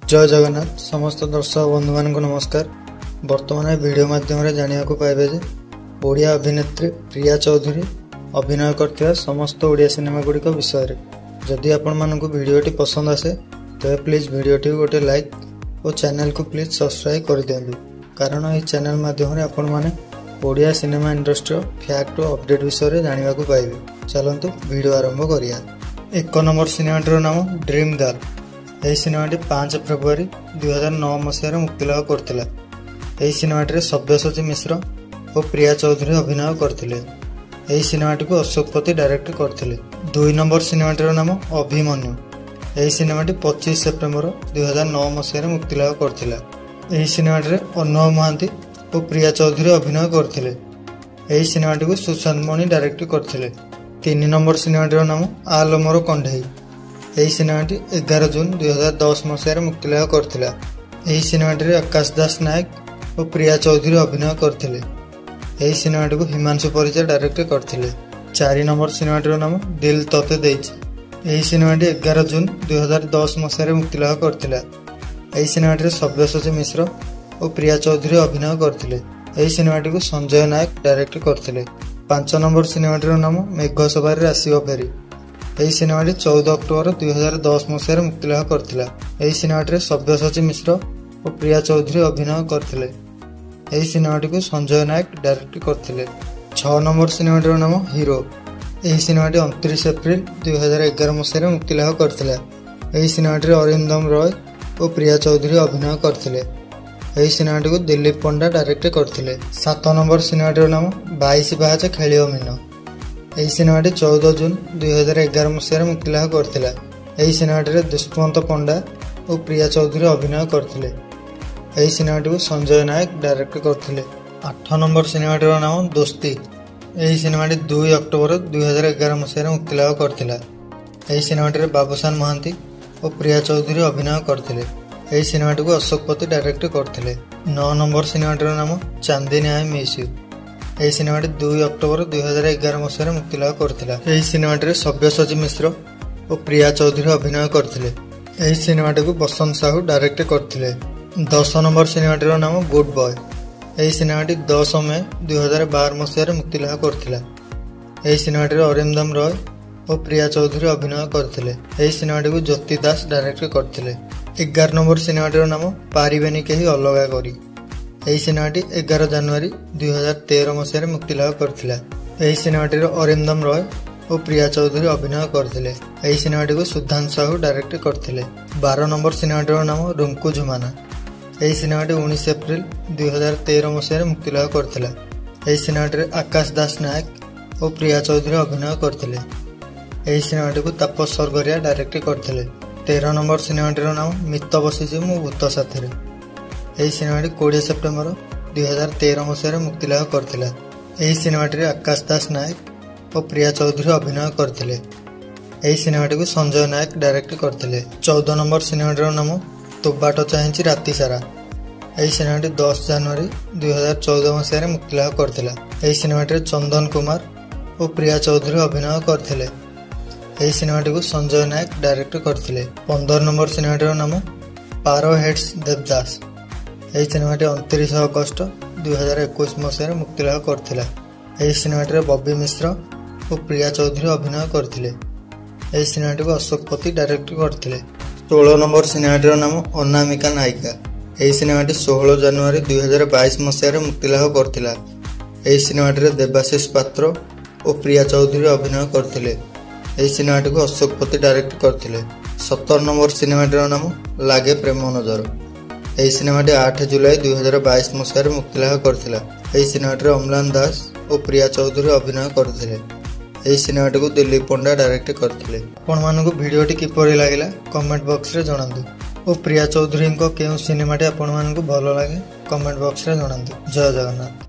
जय जगन्नाथ समस्त दर्शक बंधु मान नमस्कार। वर्तमान वीडियो माध्यम जाना पाइबे जे ओडिया अभिनेत्री प्रिया चौधरी अभिनय करथिबा समस्त ओडिया सिनेमा गुड़िक विषय में जदि आपण मानकु वीडियोटी पसंद आसे तो प्लीज वीडियोटी गोटे लाइक और चैनल को प्लीज सब्सक्राइब कर दियंतु, कारण यह चैनल माध्यम आपण माने ओडिया सिनेमा इंडस्ट्री फैक्ट और अपडेट विषय में जाना पाइबे। चलतु वीडियो आरंभ करिया। 1 नंबर सिनेमाटर नाम ड्रीम गर्ल। यह सिनेमाटी 5 फेब्रुआरी 2009 मसीह मुक्तिलाभ करथिला। यह सिनेमाटी सब्यसाची मिश्र और प्रिया चौधरी अभिनय करते। यह सिनेमाटी को अशोक पति डायरेक्ट करते। 2 नंबर सिनेमाटीर नाम अभिमन्यु। यह सिनेमाटी 25 सेप्टेम्बर 2009 मसीह मुक्तिलाभ करथिला। यह सिनेमाटी अनुव महांती और प्रिया चौधरी अभिनय करते। यह सिनेमाटी को सुशांत मणि डायरेक्ट करते। 3 नंबर सिनेमाटीर नाम आलो मोर कंढई। यह सिनेमाटी 11 जून 2010 मसीह मुक्तिलाभ करथिला। यह सिनेमाटी आकाश दास नायक और प्रिया चौधरी अभिनय करते। यह सिनेमाटी को हिमांशु परिचा डायरेक्ट करते। 4 नंबर सिनेमाटीर नाम दिल तोते देइछि। यह सिनेमाटी 11 जून 2010 मसीह मुक्तिलाभ करथिला। यह सिनेमाटी सब्यसाची मिश्र और प्रिया चौधरी अभिनय करते। यह सिनेमाटी को संजय नायक डायरेक्ट करते। 5 नंबर सिनेमाटीर नाम मेघ सवारी आसिब फेरी। यह सिनेमाटी 14 अक्टोबर 2010 मसीह मुक्तिलाभ करथिला। यह सिनेमाटी सब्यसाची मिश्र और प्रिया चौधरी अभिनय करते। यह सिनेमाटी को संजय नायक डायरेक्ट करते। 6 नंबर सिनेमाटीर नाम हीरो। यह सिनेमाटी 29 एप्रिल 2011 मसीह मुक्तिलाभ करथिला। यह सिनेमाटी अरिंदम रॉय और प्रिया चौधरी अभिनय करते। यह सिनेमाटी को दिलीप पंडा डायरेक्ट करते। 7 नंबर सिनेमाटीर नाम 22 पाहाच खेलियो मीन। यह सिनेमाटी 14 जून 2011 मसीह मुक्तिलाभ करथिला। यह सिनेमाटी दुष्मंत पंडा और प्रिया चौधरी अभिनय करते। यह सिनेमाटी को संजय नायक डायरेक्ट करते। 8 नंबर सिनेमाटीर नाम दोस्ती। यह सिनेमाटी 2 अक्टोबर 2011 मसीह मुक्तिलाभ करथिला। यह सिनेमाटी बाबूसान महांती और प्रिया चौधरी अभिनय करते। यह सिनेमाटी को अशोक पति डायरेक्ट करते। 9 नंबर सिनेमाटीर नाम चांदनी आई मिस यू। यह सिनेमाटी 2 अक्टोबर 2011 मसीह मुक्तिलाभ करथिला। यह सिनेमाटी सब्यसाची मिश्र और प्रिया चौधरी अभिनय करते। यह सिनेमाटी को बसंत साहू डायरेक्ट करते। 10 नंबर सिनेमाटीर नाम गुड बॉय। यह सिनेमाटी 10 मई 2012 मसीह मुक्तिलाभ करथिला। यह सिनेमाटी अरिंदम रॉय और प्रिया चौधरी अभिनय करते। यह सिनेमाटी को ज्योति दास डायरेक्ट करते। 11 नंबर सिनेमाटीर नाम पारिबेनी केही अलगा करी। यह सिनेमाटी 11 जनवरी 2013 मसीह मुक्तिलाभ करथिला। यह सिनेमाटी अरिंदम रॉय और प्रिया चौधरी अभिनय करते। यह सिनेमाटी को सुधांशु साहू डायरेक्ट करते। 12 नंबर सिनेमाटीर नाम रुंकु झुमाना। यह सिनेमाटी 19 एप्रिल 2013 मसीह मुक्तिलाभ करथिला। यह सिनेमाटी आकाश दास नायक और प्रिया चौधरी अभिनय करते। यह सिनेमाटी को तापस सरगरिया डायरेक्ट करते। 13 नंबर सिनेमाटीर नाम मित बसिछि मु भूत साथी। यह सिनेमाटी 20 सेप्टेम्बर 2013 मसीह मुक्तिलाभ करथिला। यह सिनेमाटी आकाश दास नायक और प्रिया चौधरी अभिनय करते। यह सिनेमाटी को संजय नायक डायरेक्ट करते। 14 नंबर सिनेमाटीर नाम तो बाट चाहिए राति सारा। यह सिनेमाटी 10 जनवरी 2014 मसीह मुक्तिलाभ करथिला। यह सिनेमाटी चंदन कुमार और प्रिया चौधरी अभिनय करते। यह सिनेमाटी को संजय नायक डायरेक्ट करते। 15 नंबर सिनेमाटीर नाम पारो हेड्स देवदास। यह सिनेमाटी 29 अगस्त 2021 मसीह मुक्तिलाभ करथिला। यह सिनेमाटी बॉबी मिश्र और प्रिया चौधरी अभिनय करते। यह सिनेमाटी को अशोक पति डायरेक्ट करते। 16 नंबर सिनेमाटीर नाम अनामिका नायिका। यह सिनेमाटी 16 जनवरी 2022 मसीह मुक्तिलाभ करथिला। यह सिनेमाटी देवाशीष पात्र और प्रिया चौधरी अभिनय करते। यह सिनेमाटी को अशोक पति डायरेक्ट करते। 17 नंबर सिनेमाटीर नाम लागे प्रेम नजर। यह सिनेमाटी 8 जुलाई 2022 मसीह मुक्तिलाभ करथिला। यह सिनेमाटी अम्लान दास और प्रिया चौधरी अभिनय करते। यह सिनेमाटी को दिलीप पंडा डायरेक्ट करते। आपण मानकु वीडियोटी किपरि लागिला कमेंट बॉक्स रे जणांतु और प्रिया चौधरी को केउ सिनेमाटी आपण मानकु भलो लागे कमेंट बॉक्स रे जणांतु। जय जगन्नाथ।